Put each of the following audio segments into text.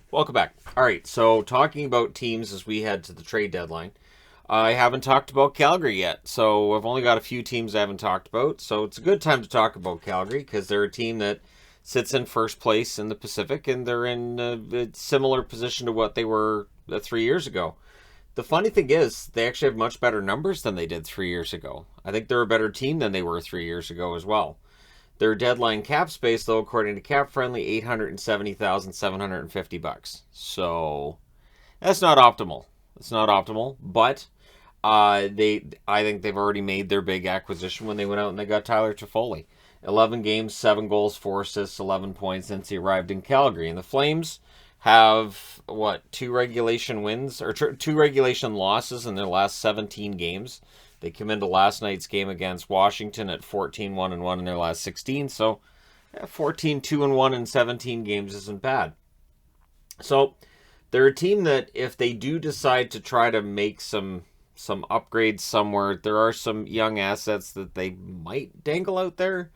Welcome back. All right, so talking about teams as we head to the trade deadline. I haven't talked about Calgary yet, so I've only got a few teams I haven't talked about. So it's a good time to talk about Calgary because they're a team that sits in first place in the Pacific, and they're in a similar position to what they were 3 years ago. The funny thing is, they actually have much better numbers than they did 3 years ago. I think they're a better team than they were 3 years ago as well. Their deadline cap space, though, according to Cap Friendly, $870,750. So that's not optimal. It's not optimal, but I think they've already made their big acquisition when they went out and they got Tyler Toffoli. 11 games, 7 goals, 4 assists, 11 points since he arrived in Calgary. And the Flames have, what, 2 regulation losses in their last 17 games. They come into last night's game against Washington at 14-1-1 in their last 16. So 14-2-1 in 17 games isn't bad. So they're a team that if they do decide to try to make some upgrades somewhere, there are some young assets that they might dangle out there.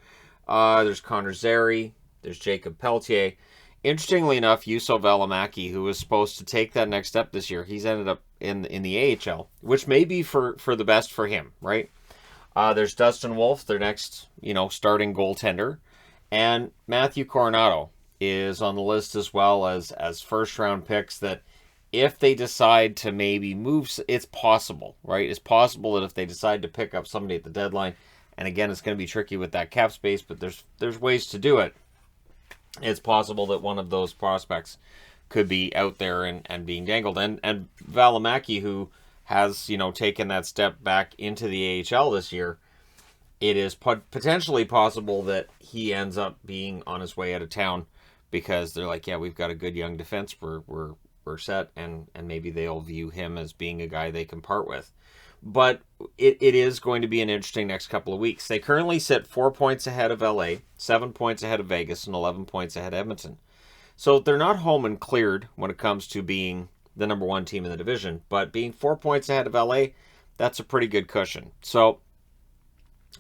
There's Connor Zary, there's Jacob Pelletier. Interestingly enough, Juuso Välimäki, who was supposed to take that next step this year, he's ended up in the AHL, which may be for the best for him, right? There's Dustin Wolf, their next starting goaltender, and Matthew Coronado is on the list as well as first round picks that if they decide to maybe move, it's possible, right? It's possible that if they decide to pick up somebody at the deadline, and again, it's going to be tricky with that cap space, but there's ways to do it. It's possible that one of those prospects could be out there and being dangled. And Välimäki, who has taken that step back into the AHL this year, it is potentially possible that he ends up being on his way out of town because they're like, yeah, we've got a good young defense. We're set, and maybe they'll view him as being a guy they can part with. But it is going to be an interesting next couple of weeks. They currently sit 4 points ahead of LA, 7 points ahead of Vegas, and 11 points ahead of Edmonton. So they're not home and cleared when it comes to being the number one team in the division, but being 4 points ahead of LA, that's a pretty good cushion. So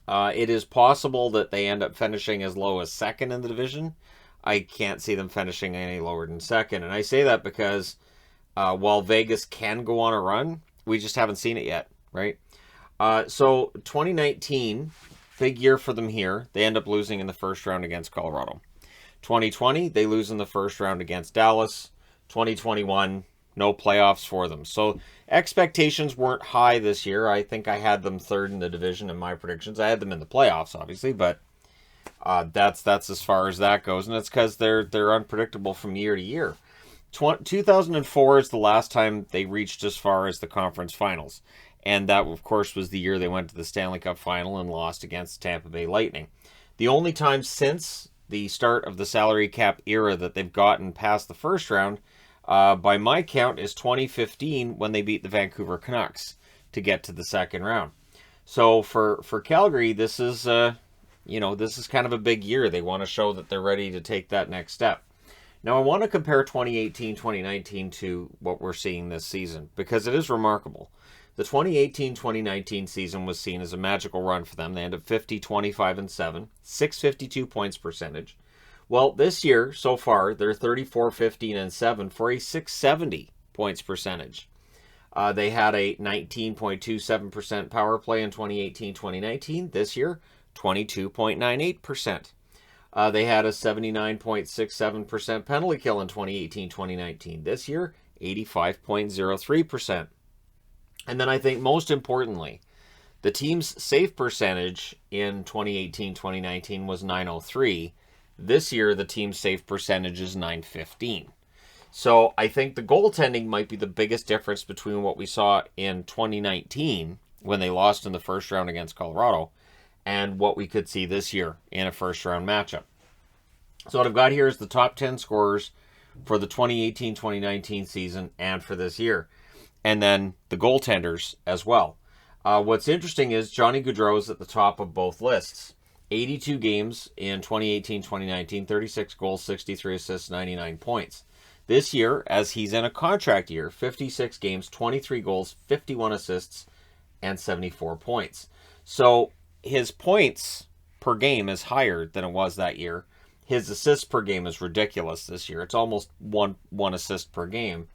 it is possible that they end up finishing as low as second in the division. I can't see them finishing any lower than second. And I say that because while Vegas can go on a run, we just haven't seen it yet, right? So 2019, big year for them here. They end up losing in the first round against Colorado. 2020, they lose in the first round against Dallas. 2021, no playoffs for them. So expectations weren't high this year. I think I had them third in the division in my predictions. I had them in the playoffs, obviously, but that's as far as that goes, and it's because they're unpredictable from year to year. 2004 is the last time they reached as far as the conference finals, and that of course was the year they went to the Stanley Cup final and lost against the Tampa Bay Lightning. The only time since the start of the salary cap era that they've gotten past the first round, by my count, is 2015 when they beat the Vancouver Canucks to get to the second round. So for Calgary, this is this is kind of a big year. They want to show that they're ready to take that next step. Now, I want to compare 2018-2019 to what we're seeing this season because it is remarkable. The 2018-2019 season was seen as a magical run for them. They ended up 50-25-7, 652 points percentage. Well, this year, so far, they're 34-15-7 for a 670 points percentage. They had a 19.27% power play in 2018-2019. This year, 22.98%. They had a 79.67% penalty kill in 2018-2019. This year, 85.03%. And then I think most importantly, the team's save percentage in 2018-2019 was 903. This year, the team's save percentage is 915. So I think the goaltending might be the biggest difference between what we saw in 2019 when they lost in the first round against Colorado and what we could see this year in a first-round matchup. So what I've got here is the top 10 scorers for the 2018-2019 season and for this year. And then the goaltenders as well. What's interesting is Johnny Gaudreau is at the top of both lists. 82 games in 2018-2019, 36 goals, 63 assists, 99 points. This year, as he's in a contract year, 56 games, 23 goals, 51 assists, and 74 points. So his points per game is higher than it was that year, his assists per game is ridiculous this year. It's almost one assist per game.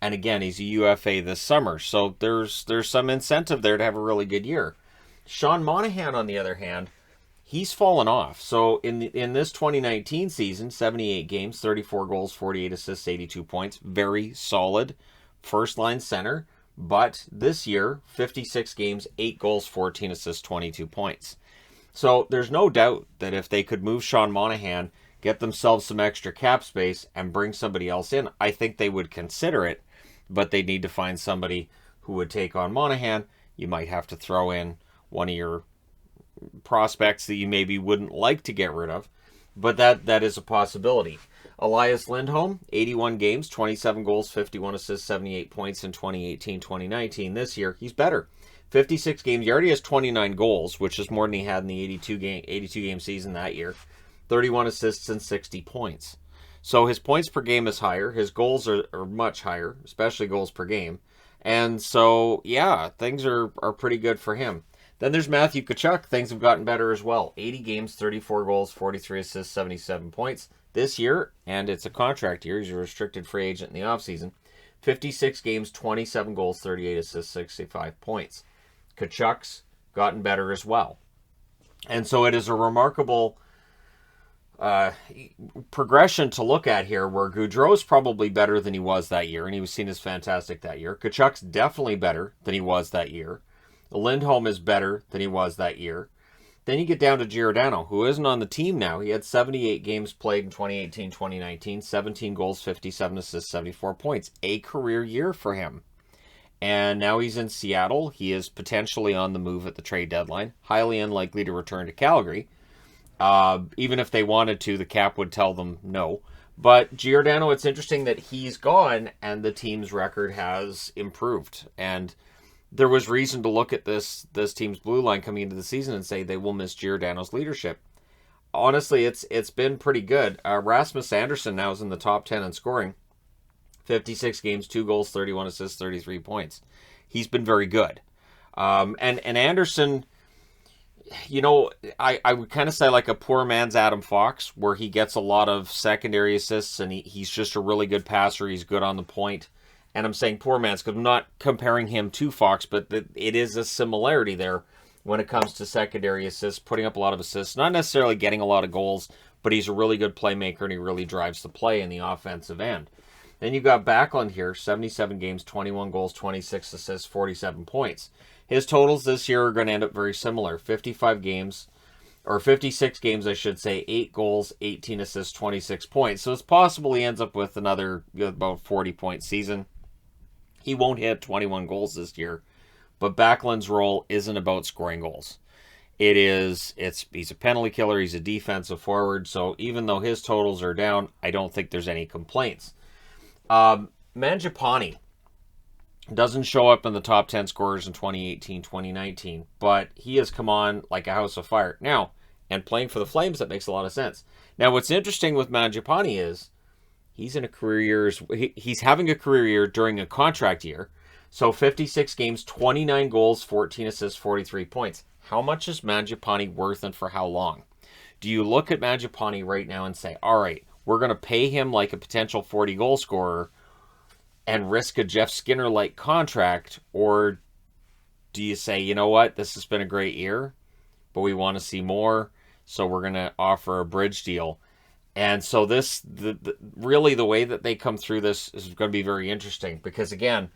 And again, he's a UFA this summer, so there's some incentive there to have a really good year. Sean Monahan, on the other hand, he's fallen off. So in this 2019 season, 78 games, 34 goals, 48 assists, 82 points, very solid first line center. But this year, 56 games, 8 goals, 14 assists, 22 points. So there's no doubt that if they could move Sean Monahan, get themselves some extra cap space, and bring somebody else in, I think they would consider it. But they need to find somebody who would take on Monahan. You might have to throw in one of your prospects that you maybe wouldn't like to get rid of. But that is a possibility. Elias Lindholm, 81 games, 27 goals, 51 assists, 78 points in 2018-2019. This year, he's better. 56 games. He already has 29 goals, which is more than he had in the 82 game season that year. 31 assists and 60 points. So his points per game is higher. His goals are much higher, especially goals per game. And so, yeah, things are pretty good for him. Then there's Matthew Tkachuk. Things have gotten better as well. 80 games, 34 goals, 43 assists, 77 points this year. And it's a contract year. He's a restricted free agent in the offseason. 56 games, 27 goals, 38 assists, 65 points. Tkachuk's gotten better as well. And so it is a remarkable progression to look at here, where Gaudreau's probably better than he was that year, and he was seen as fantastic that year. Tkachuk's definitely better than he was that year. Lindholm is better than he was that year. Then you get down to Giordano, who isn't on the team now. He had 78 games played in 2018-2019, 17 goals, 57 assists, 74 points. A career year for him. And now he's in Seattle. He is potentially on the move at the trade deadline. Highly unlikely to return to Calgary. Even if they wanted to, the cap would tell them no. But Giordano, it's interesting that he's gone and the team's record has improved. And there was reason to look at this team's blue line coming into the season and say they will miss Giordano's leadership. Honestly, it's been pretty good. Rasmus Andersson now is in the top 10 in scoring. 56 games, 2 goals, 31 assists, 33 points. He's been very good. And Andersson, you know, I would kind of say like a poor man's Adam Fox, where he gets a lot of secondary assists and he's just a really good passer. He's good on the point. And I'm saying poor man's because I'm not comparing him to Fox, but it is a similarity there when it comes to secondary assists, putting up a lot of assists, not necessarily getting a lot of goals, but he's a really good playmaker and he really drives the play in the offensive end. Then you got Backlund here, 77 games, 21 goals, 26 assists, 47 points. His totals this year are going to end up very similar. 55 games, or 56 games, I should say, 8 goals, 18 assists, 26 points. So it's possible he ends up with another about 40-point season. He won't hit 21 goals this year, but Backlund's role isn't about scoring goals. He's a penalty killer, he's a defensive forward, so even though his totals are down, I don't think there's any complaints. Mangiapane doesn't show up in the top 10 scorers in 2018-2019, but he has come on like a house of fire. Now, and playing for the Flames, that makes a lot of sense. Now, what's interesting with Mangiapane is he's in a career year. He's having a career year during a contract year. So 56 games, 29 goals, 14 assists, 43 points. How much is Mangiapane worth and for how long? Do you look at Mangiapane right now and say, all right, we're going to pay him like a potential 40-goal scorer and risk a Jeff Skinner-like contract? Or do you say, you know what, this has been a great year, but we want to see more, so we're going to offer a bridge deal? And so really the way that they come through this is going to be very interesting because, again,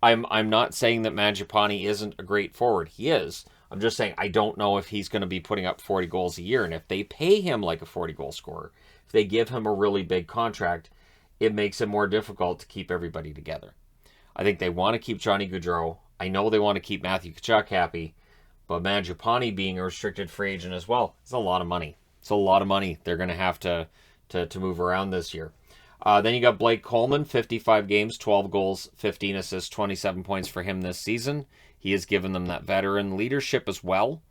I'm not saying that Mangiapane isn't a great forward. He is. I'm just saying I don't know if he's going to be putting up 40 goals a year. And if they pay him like a 40-goal scorer, if they give him a really big contract, it makes it more difficult to keep everybody together. I think they want to keep Johnny Gaudreau. I know they want to keep Matthew Tkachuk happy, but Mangiapane being a restricted free agent as well, it's a lot of money. It's a lot of money they're going to have to move around this year. Then you got Blake Coleman, 55 games, 12 goals, 15 assists, 27 points for him this season. He has given them that veteran leadership as well.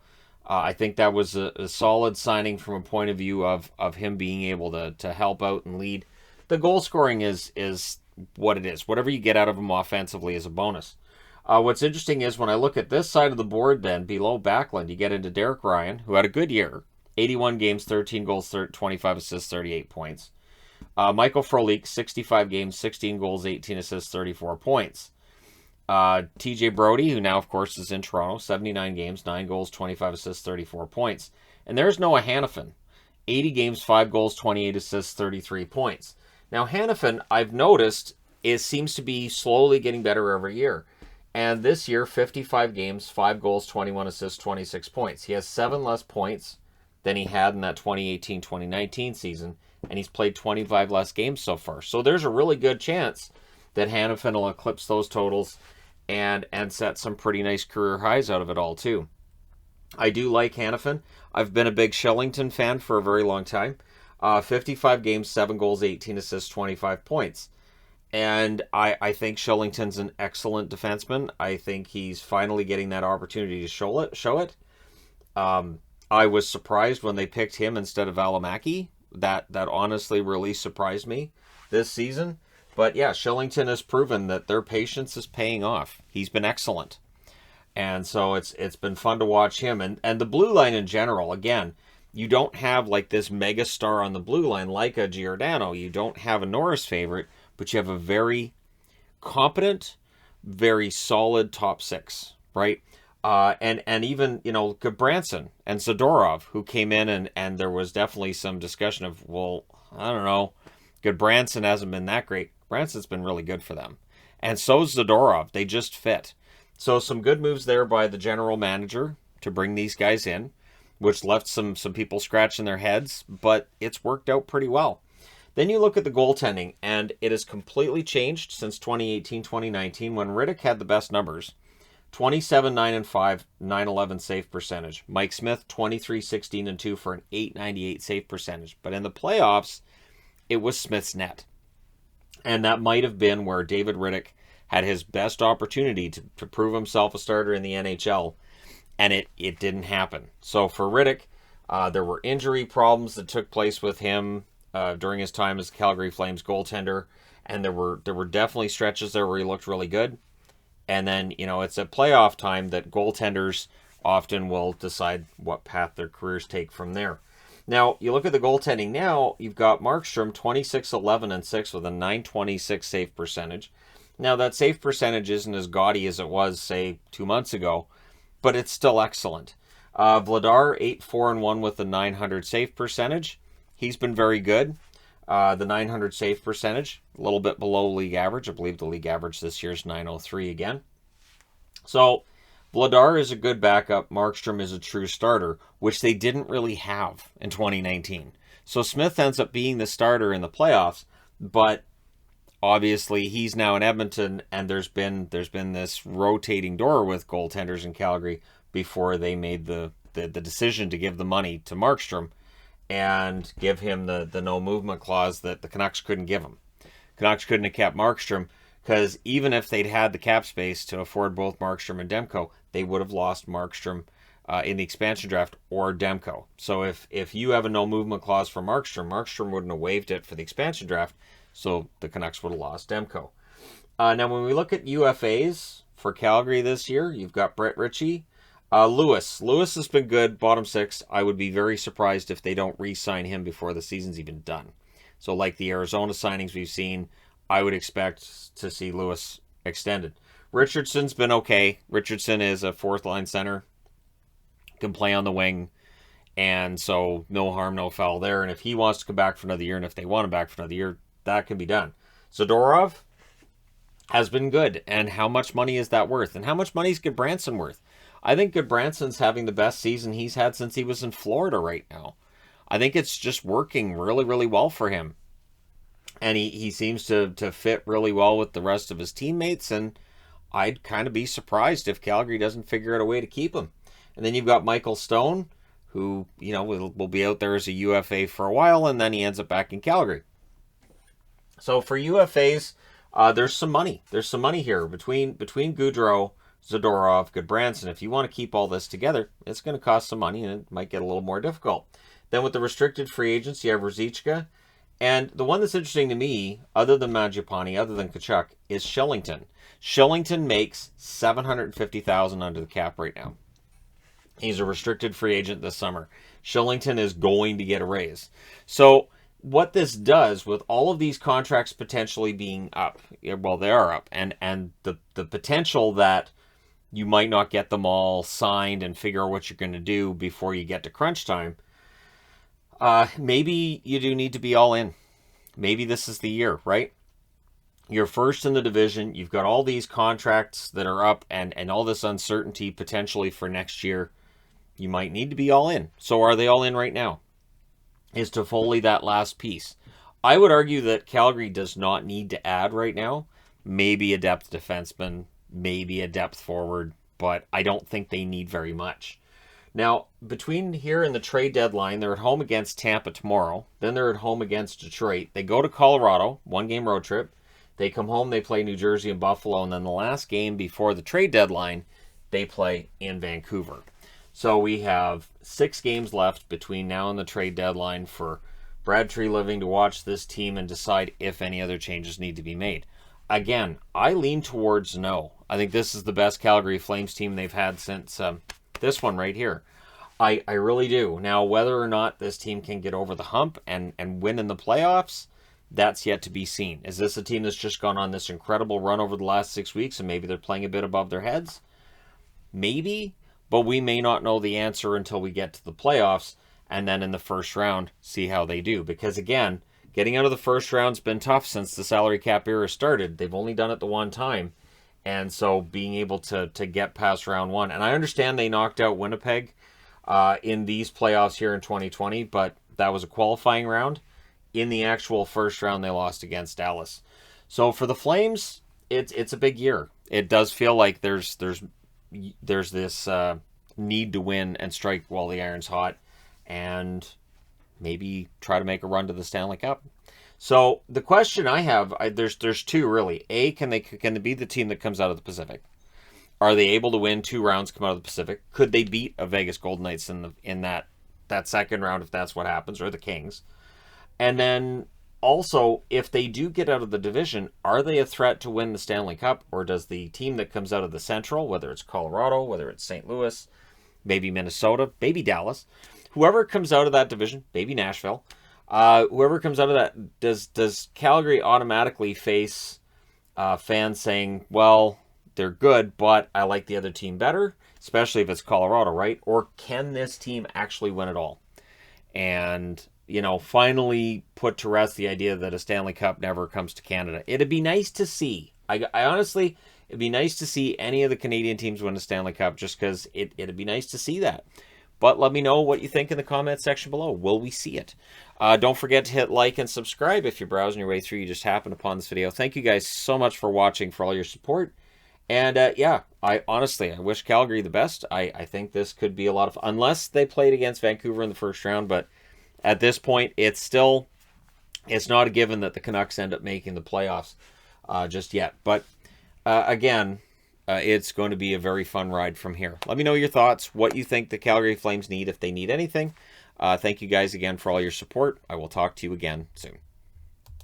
I think that was a solid signing from a point of view of him being able to help out and lead. The goal scoring is what it is. Whatever you get out of him offensively is a bonus. What's interesting is when I look at this side of the board then, below Backlund, you get into Derek Ryan, who had a good year. 81 games, 13 goals, 25 assists, 38 points. Michael Frolik, 65 games, 16 goals, 18 assists, 34 points. TJ Brody, who now, of course, is in Toronto, 79 games, 9 goals, 25 assists, 34 points. And there's Noah Hanifin, 80 games, 5 goals, 28 assists, 33 points. Now, Hanifin, I've noticed, seems to be slowly getting better every year. And this year, 55 games, 5 goals, 21 assists, 26 points. He has 7 less points than he had in that 2018-2019 season, and he's played 25 less games so far. So there's a really good chance that Hanifin will eclipse those totals and set some pretty nice career highs out of it all, too. I do like Hanifin. I've been a big Shillington fan for a very long time. 55 games, 7 goals, 18 assists, 25 points. And I think Shillington's an excellent defenseman. I think he's finally getting that opportunity to show it. I was surprised when they picked him instead of Valimaki. That honestly really surprised me this season. But yeah, Shillington has proven that their patience is paying off. He's been excellent. And so it's been fun to watch him. And the blue line in general, again, you don't have like this mega star on the blue line like a Giordano. You don't have a Norris favorite, but you have a very competent, very solid top six, right? And even, Gudbranson and Zadorov, who came in and there was definitely some discussion of, well, I don't know, Gudbranson hasn't been that great. Branson's been really good for them. And so's Zadorov. They just fit. So some good moves there by the general manager to bring these guys in, which left some people scratching their heads, but it's worked out pretty well. Then you look at the goaltending, and it has completely changed since 2018-2019 when Rittich had the best numbers. 27, 9, and 5, 911 save percentage. Mike Smith, 23, 16, and 2 for an 898 save percentage. But in the playoffs, it was Smith's net. And that might have been where David Rittich had his best opportunity to prove himself a starter in the NHL, and it didn't happen. So for Rittich, there were injury problems that took place with him during his time as Calgary Flames goaltender, and there were definitely stretches there where he looked really good. And then, it's at playoff time that goaltenders often will decide what path their careers take from there. Now, you look at the goaltending now, you've got Markstrom 26, 11, and 6 with a 926 save percentage. Now, that save percentage isn't as gaudy as it was, say, 2 months ago, but it's still excellent. Vladar, 8, 4, and 1 with a 900 save percentage. He's been very good. The 900 save percentage, a little bit below league average. I believe the league average this year is 903 again. So, Vladar is a good backup. Markstrom is a true starter, which they didn't really have in 2019. So Smith ends up being the starter in the playoffs, but obviously he's now in Edmonton, and there's been this rotating door with goaltenders in Calgary before they made the decision to give the money to Markstrom and give him the no movement clause that the Canucks couldn't give him. Canucks couldn't have kept Markstrom, because even if they'd had the cap space to afford both Markstrom and Demko, they would have lost Markstrom in the expansion draft or Demko. So if you have a no movement clause for Markstrom wouldn't have waived it for the expansion draft, so the Canucks would have lost Demko. Now, when we look at UFAs for Calgary this year, you've got Brett Ritchie. Lewis has been good, bottom 6. I would be very surprised if they don't re-sign him before the season's even done. So like the Arizona signings we've seen, I would expect to see Lewis extended. Richardson's been okay. Richardson is a fourth-line center, can play on the wing, and so no harm, no foul there. And if he wants to come back for another year, and if they want him back for another year, that can be done. Zadorov has been good, and how much money is that worth? And how much money is Gudbranson worth? I think Gudbranson's having the best season he's had since he was in Florida right now. I think it's just working really, really well for him. And he seems to fit really well with the rest of his teammates, and I'd kind of be surprised if Calgary doesn't figure out a way to keep him. And then you've got Michael Stone, who, will be out there as a UFA for a while, and then he ends up back in Calgary. So for UFAs, there's some money. There's some money here between Gaudreau, Zadorov, Gudbranson. If you want to keep all this together, it's going to cost some money, and it might get a little more difficult. Then with the restricted free agents, you have Ruzicka. And the one that's interesting to me, other than Mangiapane, other than Tkachuk, is Shillington. Shillington makes $750,000 under the cap right now. He's a restricted free agent this summer. Shillington is going to get a raise. So what this does with all of these contracts potentially being up, well, they are up, and the potential that you might not get them all signed and figure out what you're going to do before you get to crunch time, maybe you do need to be all in. Maybe this is the year, right? You're first in the division. You've got all these contracts that are up and all this uncertainty potentially for next year. You might need to be all in. So are they all in right now? Is Toffoli that last piece? I would argue that Calgary does not need to add right now. Maybe a depth defenseman, maybe a depth forward, but I don't think they need very much. Now, between here and the trade deadline, they're at home against Tampa tomorrow. Then they're at home against Detroit. They go to Colorado, 1-game road trip. They come home, they play New Jersey and Buffalo, and then the last game before the trade deadline, they play in Vancouver. So we have 6 games left between now and the trade deadline for Brad Treliving to watch this team and decide if any other changes need to be made. Again, I lean towards no. I think this is the best Calgary Flames team they've had since this one right here. I really do. Now, whether or not this team can get over the hump and win in the playoffs, that's yet to be seen. Is this a team that's just gone on this incredible run over the last 6 weeks and maybe they're playing a bit above their heads? Maybe, but we may not know the answer until we get to the playoffs and then in the first round see how they do. Because again, getting out of the first round's been tough since the salary cap era started. They've only done it the one time. And so being able to get past round one. And I understand they knocked out Winnipeg in these playoffs here in 2020, but that was a qualifying round. In the actual first round, they lost against Dallas. So for the Flames, it's a big year. It does feel like there's this need to win and strike while the iron's hot, and maybe try to make a run to the Stanley Cup. So the question I have, there's two really. A, can they be the team that comes out of the Pacific? Are they able to win 2 rounds, come out of the Pacific? Could they beat a Vegas Golden Knights in that second round if that's what happens, or the Kings? And then also, if they do get out of the division, are they a threat to win the Stanley Cup? Or does the team that comes out of the Central, whether it's Colorado, whether it's St. Louis, maybe Minnesota, maybe Dallas, whoever comes out of that division, maybe Nashville, whoever comes out of that, does Calgary automatically face fans saying, well, they're good, but I like the other team better, especially if it's Colorado, right? Or can this team actually win it all? And finally put to rest the idea that a Stanley Cup never comes to Canada. It'd be nice to see. I honestly, it'd be nice to see any of the Canadian teams win a Stanley Cup just because it'd be nice to see that. But let me know what you think in the comment section below. Will we see it? Don't forget to hit like and subscribe if you're browsing your way through. You just happened upon this video. Thank you guys so much for watching, for all your support. And I wish Calgary the best. I think this could be a lot of fun, unless they played against Vancouver in the first round, but at this point, it's not a given that the Canucks end up making the playoffs just yet. But again, it's going to be a very fun ride from here. Let me know your thoughts, what you think the Calgary Flames need, if they need anything. Thank you guys again for all your support. I will talk to you again soon.